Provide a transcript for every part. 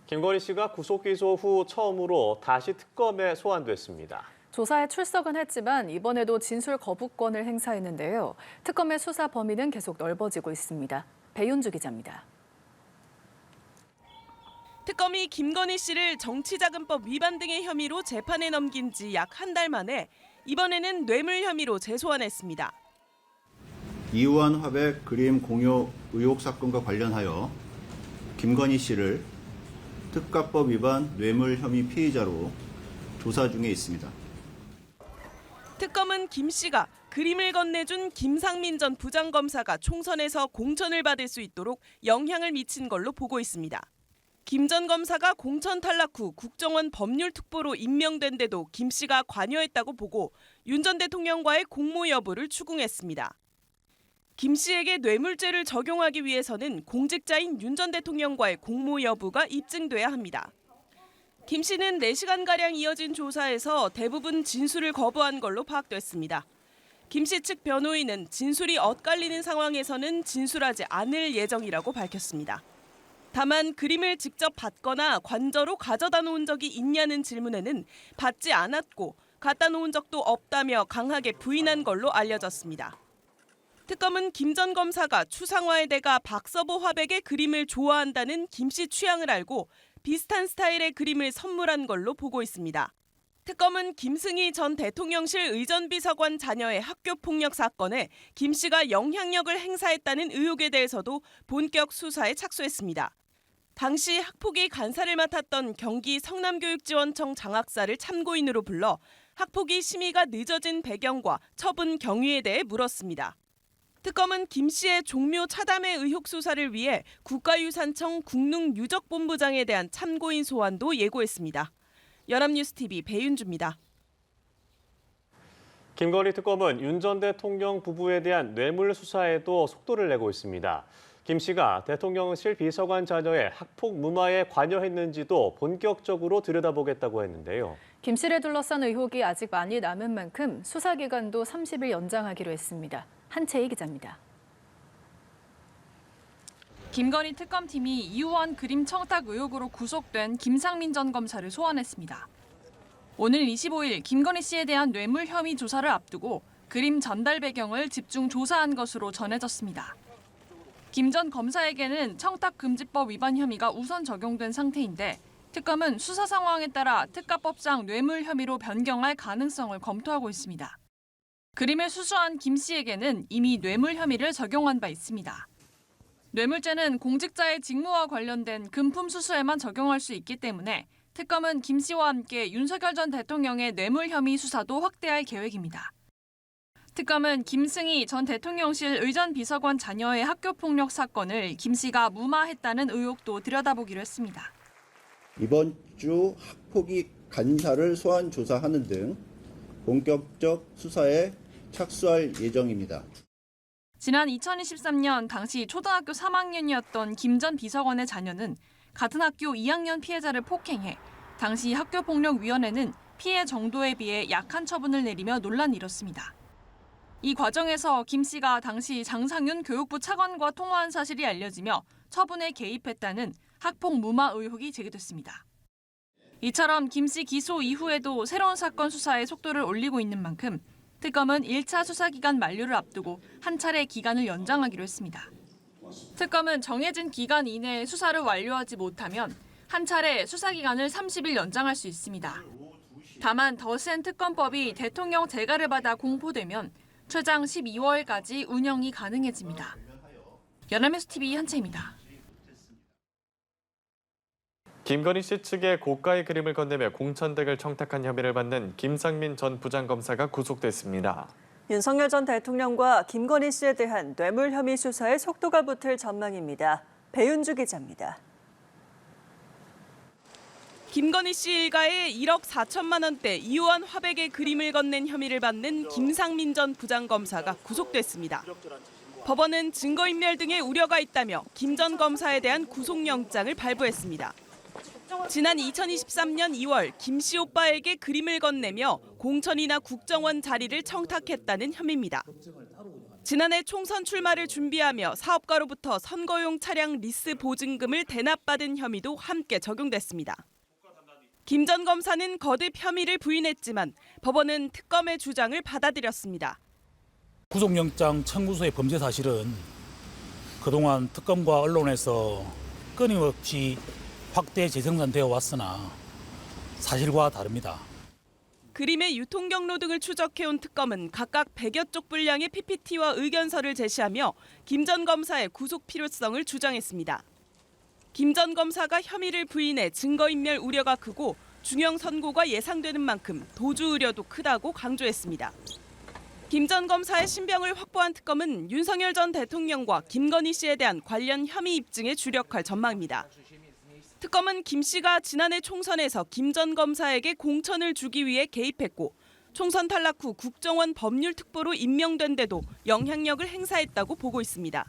김건희 씨가 구속 기소 후 처음으로 다시 특검에 소환됐습니다. 조사에 출석은 했지만 이번에도 진술 거부권을 행사했는데요. 특검의 수사 범위는 계속 넓어지고 있습니다. 배윤주 기자입니다. 특검이 김건희 씨를 정치자금법 위반 등의 혐의로 재판에 넘긴 지 약 한 달 만에 이번에는 뇌물 혐의로 재소환했습니다. 이우한 화백 그림 공여 의혹 사건과 관련하여 김건희 씨를 특가법 위반 뇌물 혐의 피의자로 조사 중에 있습니다. 특검은 김 씨가 그림을 건네준 김상민 전 부장검사가 총선에서 공천을 받을 수 있도록 영향을 미친 걸로 보고 있습니다. 김 전 검사가 공천 탈락 후 국정원 법률특보로 임명된 데도 김 씨가 관여했다고 보고 윤 전 대통령과의 공모 여부를 추궁했습니다. 김 씨에게 뇌물죄를 적용하기 위해서는 공직자인 윤 전 대통령과의 공모 여부가 입증돼야 합니다. 김 씨는 4시간가량 이어진 조사에서 대부분 진술을 거부한 걸로 파악됐습니다. 김 씨 측 변호인은 진술이 엇갈리는 상황에서는 진술하지 않을 예정이라고 밝혔습니다. 다만 그림을 직접 받거나 관저로 가져다 놓은 적이 있냐는 질문에는 받지 않았고 갖다 놓은 적도 없다며 강하게 부인한 걸로 알려졌습니다. 특검은 김 전 검사가 추상화의 대가 박서보 화백의 그림을 좋아한다는 김 씨 취향을 알고 비슷한 스타일의 그림을 선물한 걸로 보고 있습니다. 특검은 김승희 전 대통령실 의전비서관 자녀의 학교폭력 사건에 김 씨가 영향력을 행사했다는 의혹에 대해서도 본격 수사에 착수했습니다. 당시 학폭위 간사를 맡았던 경기 성남교육지원청 장학사를 참고인으로 불러 학폭위 심의가 늦어진 배경과 처분 경위에 대해 물었습니다. 특검은 김 씨의 종묘 차담의 의혹 수사를 위해 국가유산청 국능유적본부장에 대한 참고인 소환도 예고했습니다. 연합뉴스TV 배윤주입니다. 김건희 특검은 윤 전 대통령 부부에 대한 뇌물 수사에도 속도를 내고 있습니다. 김 씨가 대통령실 비서관 자녀의 학폭 무마에 관여했는지도 본격적으로 들여다보겠다고 했는데요. 김 씨를 둘러싼 의혹이 아직 많이 남은 만큼 수사 기간도 30일 연장하기로 했습니다. 한채희 기자입니다. 김건희 특검팀이 이우원 그림 청탁 의혹으로 구속된 김상민 전 검사를 소환했습니다. 오늘 25일 김건희 씨에 대한 뇌물 혐의 조사를 앞두고 그림 전달 배경을 집중 조사한 것으로 전해졌습니다. 김 전 검사에게는 청탁금지법 위반 혐의가 우선 적용된 상태인데 특검은 수사 상황에 따라 특가법상 뇌물 혐의로 변경할 가능성을 검토하고 있습니다. 그림을 수수한 김 씨에게는 이미 뇌물 혐의를 적용한 바 있습니다. 뇌물죄는 공직자의 직무와 관련된 금품 수수에만 적용할 수 있기 때문에 특검은 김 씨와 함께 윤석열 전 대통령의 뇌물 혐의 수사도 확대할 계획입니다. 특검은 김승희 전 대통령실 의전비서관 자녀의 학교폭력 사건을 김 씨가 무마했다는 의혹도 들여다보기로 했습니다. 이번 주 학폭위 간사를 소환 조사하는 등 본격적 수사에 착수할 예정입니다. 지난 2023년 당시 초등학교 3학년이었던 김 전 비서관의 자녀는 같은 학교 2학년 피해자를 폭행해 당시 학교폭력위원회는 피해 정도에 비해 약한 처분을 내리며 논란이 일었습니다. 이 과정에서 김 씨가 당시 장상윤 교육부 차관과 통화한 사실이 알려지며 처분에 개입했다는 학폭 무마 의혹이 제기됐습니다. 이처럼 김 씨 기소 이후에도 새로운 사건 수사에 속도를 올리고 있는 만큼 특검은 1차 수사 기간 만료를 앞두고 한 차례 기간을 연장하기로 했습니다. 특검은 정해진 기간 이내에 수사를 완료하지 못하면 한 차례 수사 기간을 30일 연장할 수 있습니다. 다만 더 센 특검법이 대통령 재가를 받아 공포되면 최장 12월까지 운영이 가능해집니다. 연합뉴스TV 한채입니다. 김건희 씨 측의 고가의 그림을 건네며 공천댁을 청탁한 혐의를 받는 김상민 전 부장검사가 구속됐습니다. 윤석열 전 대통령과 김건희 씨에 대한 뇌물 혐의 수사에 속도가 붙을 전망입니다. 배윤주 기자입니다. 김건희 씨 일가에 1억 4천만 원대 이우원 화백의 그림을 건넨 혐의를 받는 김상민 전 부장검사가 구속됐습니다. 법원은 증거인멸 등의 우려가 있다며 김 전 검사에 대한 구속영장을 발부했습니다. 지난 2023년 2월 김 씨 오빠에게 그림을 건네며 공천이나 국정원 자리를 청탁했다는 혐의입니다. 지난해 총선 출마를 준비하며 사업가로부터 선거용 차량 리스 보증금을 대납받은 혐의도 함께 적용됐습니다. 김 전 검사는 거듭 혐의를 부인했지만 법원은 특검의 주장을 받아들였습니다. 구속영장 청구서의 범죄 사실은 그동안 특검과 언론에서 끊임없이 확대 재생산되어 왔으나 사실과 다릅니다. 그림의 유통 경로 등을 추적해온 특검은 각각 100여 쪽 분량의 PPT와 의견서를 제시하며 김 전 검사의 구속 필요성을 주장했습니다. 김 전 검사가 혐의를 부인해 증거인멸 우려가 크고 중형 선고가 예상되는 만큼 도주 우려도 크다고 강조했습니다. 김 전 검사의 신병을 확보한 특검은 윤석열 전 대통령과 김건희 씨에 대한 관련 혐의 입증에 주력할 전망입니다. 특검은 김 씨가 지난해 총선에서 김 전 검사에게 공천을 주기 위해 개입했고 총선 탈락 후 국정원 법률특보로 임명된 데도 영향력을 행사했다고 보고 있습니다.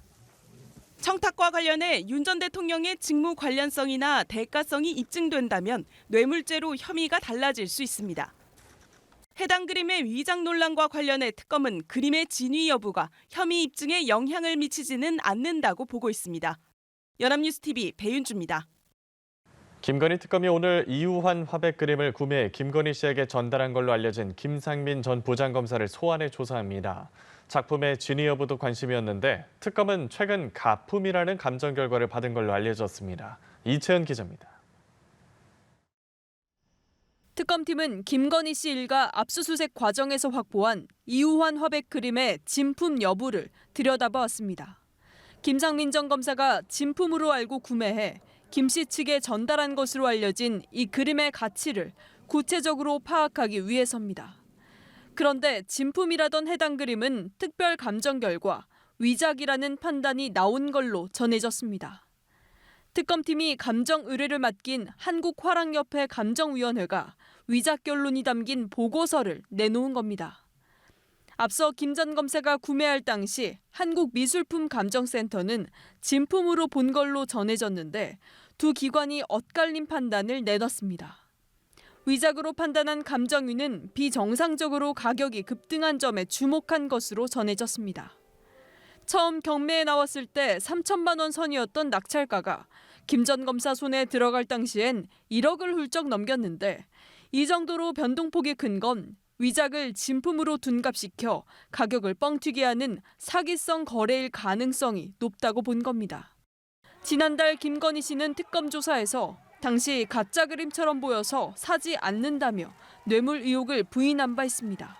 청탁과 관련해 윤 전 대통령의 직무 관련성이나 대가성이 입증된다면 뇌물죄로 혐의가 달라질 수 있습니다. 해당 그림의 위장 논란과 관련해 특검은 그림의 진위 여부가 혐의 입증에 영향을 미치지는 않는다고 보고 있습니다. 연합뉴스TV 배윤주입니다. 김건희 특검이 오늘 이우환 화백 그림을 구매해 김건희 씨에게 전달한 걸로 알려진 김상민 전 부장검사를 소환해 조사합니다. 작품의 진위 여부도 관심이었는데 특검은 최근 가품이라는 감정 결과를 받은 걸로 알려졌습니다. 이채은 기자입니다. 특검팀은 김건희 씨 일가 압수수색 과정에서 확보한 이우환 화백 그림의 진품 여부를 들여다보았습니다. 김상민 전 검사가 진품으로 알고 구매해 김 씨 측에 전달한 것으로 알려진 이 그림의 가치를 구체적으로 파악하기 위해서입니다. 그런데 진품이라던 해당 그림은 특별 감정 결과 위작이라는 판단이 나온 걸로 전해졌습니다. 특검팀이 감정 의뢰를 맡긴 한국화랑협회 감정위원회가 위작 결론이 담긴 보고서를 내놓은 겁니다. 앞서 김 전 검사가 구매할 당시 한국미술품감정센터는 진품으로 본 걸로 전해졌는데 두 기관이 엇갈린 판단을 내놨습니다. 위작으로 판단한 감정위는 비정상적으로 가격이 급등한 점에 주목한 것으로 전해졌습니다. 처음 경매에 나왔을 때 3천만 원 선이었던 낙찰가가 김 전 검사 손에 들어갈 당시엔 1억을 훌쩍 넘겼는데 이 정도로 변동폭이 큰 건 위작을 진품으로 둔갑시켜 가격을 뻥튀기 하는 사기성 거래일 가능성이 높다고 본 겁니다. 지난달 김건희 씨는 특검 조사에서 당시 가짜 그림처럼 보여서 사지 않는다며 뇌물 의혹을 부인한 바 있습니다.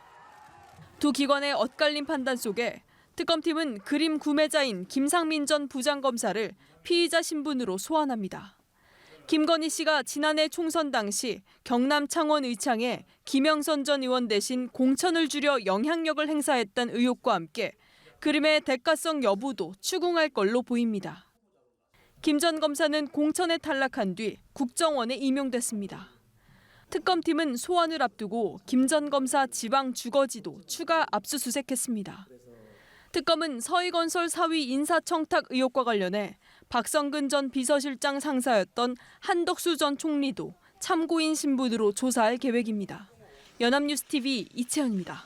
두 기관의 엇갈린 판단 속에 특검팀은 그림 구매자인 김상민 전 부장검사를 피의자 신분으로 소환합니다. 김건희 씨가 지난해 총선 당시 경남 창원 의창에 김영선 전 의원 대신 공천을 주려 영향력을 행사했던 의혹과 함께 그림의 대가성 여부도 추궁할 걸로 보입니다. 김 전 검사는 공천에 탈락한 뒤 국정원에 임용됐습니다. 특검팀은 소환을 앞두고 김 전 검사 지방 주거지도 추가 압수수색했습니다. 특검은 서희건설 사위 인사청탁 의혹과 관련해 박성근 전 비서실장 상사였던 한덕수 전 총리도 참고인 신분으로 조사할 계획입니다. 연합뉴스TV 이채은입니다.